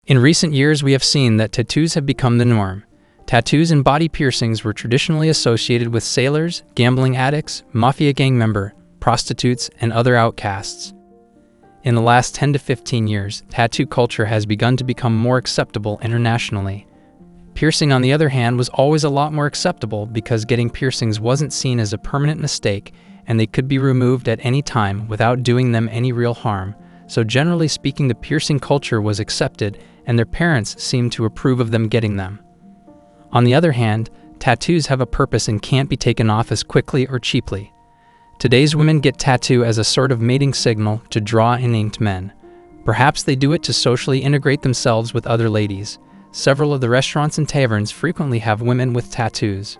In recent years, we have seen that tattoos have become the norm. Tattoos and body piercings were traditionally associated with sailors, gambling addicts, mafia gang members, prostitutes, and other outcasts. In the last 10 to 15 years, tattoo culture has begun to become more acceptable internationally. Piercing, on the other hand, was always a lot more acceptable because getting piercings wasn't seen as a permanent mistake and they could be removed at any time without doing them any real harm. So generally speaking, the piercing culture was accepted and their parents seemed to approve of them getting them. On the other hand, tattoos have a purpose and can't be taken off as quickly or cheaply. Today's women get tattoo as a sort of mating signal to draw in inked men. Perhaps they do it to socially integrate themselves with other ladies. Several of the restaurants and taverns frequently have women with tattoos.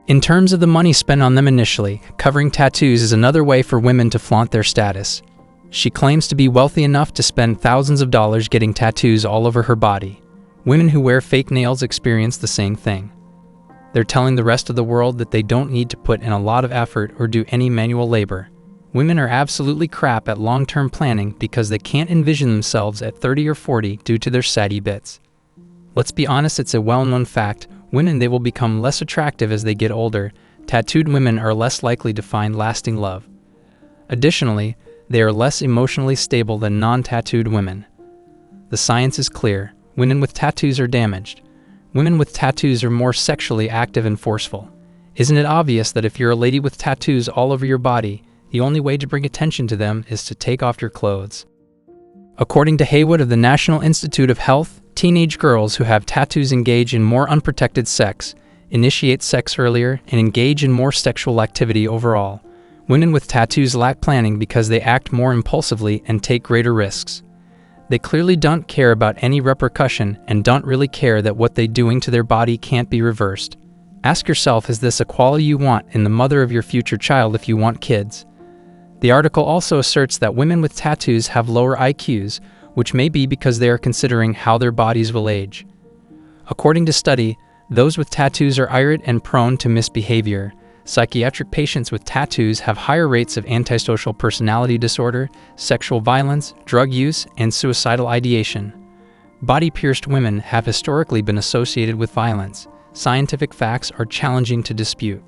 In terms of the money spent on them initially, covering tattoos is another way for women to flaunt their status. She claims to be wealthy enough to spend thousands of dollars getting tattoos all over her body. Women who wear fake nails experience the same thing. They're telling the rest of the world that they don't need to put in a lot of effort or do any manual labor. Women are absolutely crap at long-term planning because they can't envision themselves at 30 or 40 due to their saggy bits. Let's be honest, it's a well-known fact. Women, they will become less attractive as they get older. Tattooed women are less likely to find lasting love. Additionally, they are less emotionally stable than non-tattooed women. The science is clear. Women with tattoos are damaged. Women with tattoos are more sexually active and forceful. Isn't it obvious that if you're a lady with tattoos all over your body, the only way to bring attention to them is to take off your clothes? According to Haywood of the National Institute of Health, teenage girls who have tattoos engage in more unprotected sex, initiate sex earlier, and engage in more sexual activity overall. Women with tattoos lack planning because they act more impulsively and take greater risks. They clearly don't care about any repercussion and don't really care that what they're doing to their body can't be reversed. Ask yourself, is this a quality you want in the mother of your future child if you want kids? The article also asserts that women with tattoos have lower IQs, which may be because they are considering how their bodies will age. According to study, those with tattoos are irate and prone to misbehavior. Psychiatric patients with tattoos have higher rates of antisocial personality disorder, sexual violence, drug use, and suicidal ideation. Body-pierced women have historically been associated with violence. Scientific facts are challenging to dispute.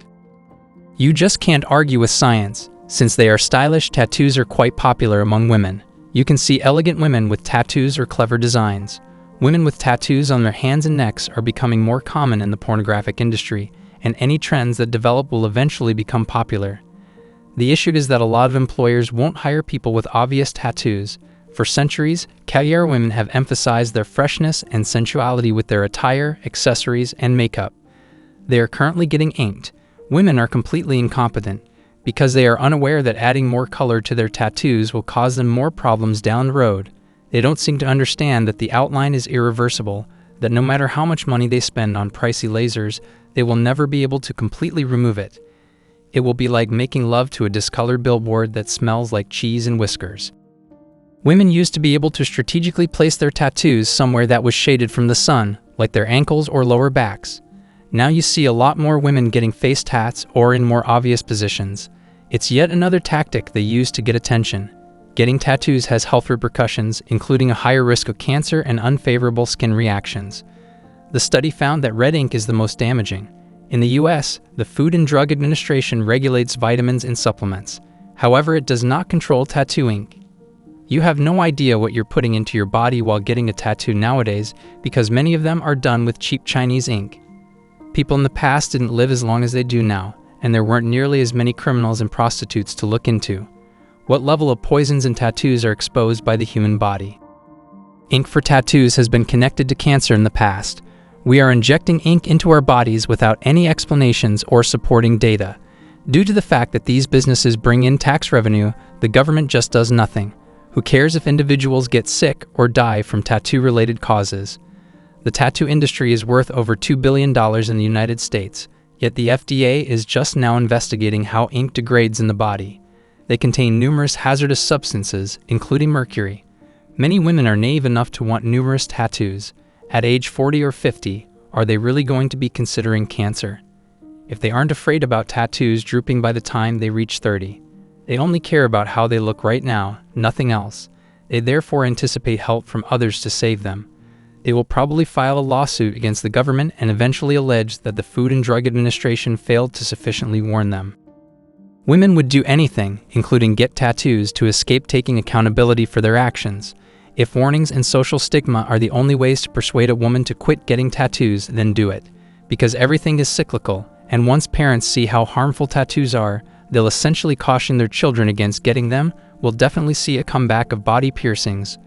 You just can't argue with science. Since they are stylish, tattoos are quite popular among women. You can see elegant women with tattoos or clever designs. Women with tattoos on their hands and necks are becoming more common in the pornographic industry, and any trends that develop will eventually become popular. The issue is that a lot of employers won't hire people with obvious tattoos. For centuries, caviar women have emphasized their freshness and sensuality with their attire, accessories, and makeup. They are currently getting inked. Women are completely incompetent because they are unaware that adding more color to their tattoos will cause them more problems down the road. They don't seem to understand that the outline is irreversible, that no matter how much money they spend on pricey lasers, they will never be able to completely remove it. It will be like making love to a discolored billboard that smells like cheese and whiskers. Women used to be able to strategically place their tattoos somewhere that was shaded from the sun, like their ankles or lower backs. Now you see a lot more women getting face tats or in more obvious positions. It's yet another tactic they use to get attention. Getting tattoos has health repercussions, including a higher risk of cancer and unfavorable skin reactions. The study found that red ink is the most damaging. In the US, the Food and Drug Administration regulates vitamins and supplements. However, it does not control tattoo ink. You have no idea what you're putting into your body while getting a tattoo nowadays because many of them are done with cheap Chinese ink. People in the past didn't live as long as they do now, and there weren't nearly as many criminals and prostitutes to look into. What level of poisons and tattoos are exposed by the human body? Ink for tattoos has been connected to cancer in the past. We are injecting ink into our bodies without any explanations or supporting data. Due to the fact that these businesses bring in tax revenue, the government just does nothing. Who cares if individuals get sick or die from tattoo-related causes? The tattoo industry is worth over $2 billion in the United States, yet the FDA is just now investigating how ink degrades in the body. They contain numerous hazardous substances, including mercury. Many women are naive enough to want numerous tattoos. At age 40 or 50, are they really going to be considering cancer? If they aren't afraid about tattoos drooping by the time they reach 30, they only care about how they look right now, nothing else. They therefore anticipate help from others to save them. They will probably file a lawsuit against the government and eventually allege that the Food and Drug Administration failed to sufficiently warn them. Women would do anything, including get tattoos, to escape taking accountability for their actions. If warnings and social stigma are the only ways to persuade a woman to quit getting tattoos, then do it. Because everything is cyclical, and once parents see how harmful tattoos are, they'll essentially caution their children against getting them. We'll definitely see a comeback of body piercings,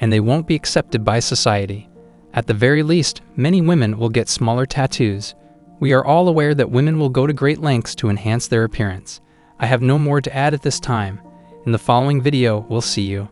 and they won't be accepted by society. At the very least, many women will get smaller tattoos. We are all aware that women will go to great lengths to enhance their appearance. I have no more to add at this time. In the following video, we'll see you.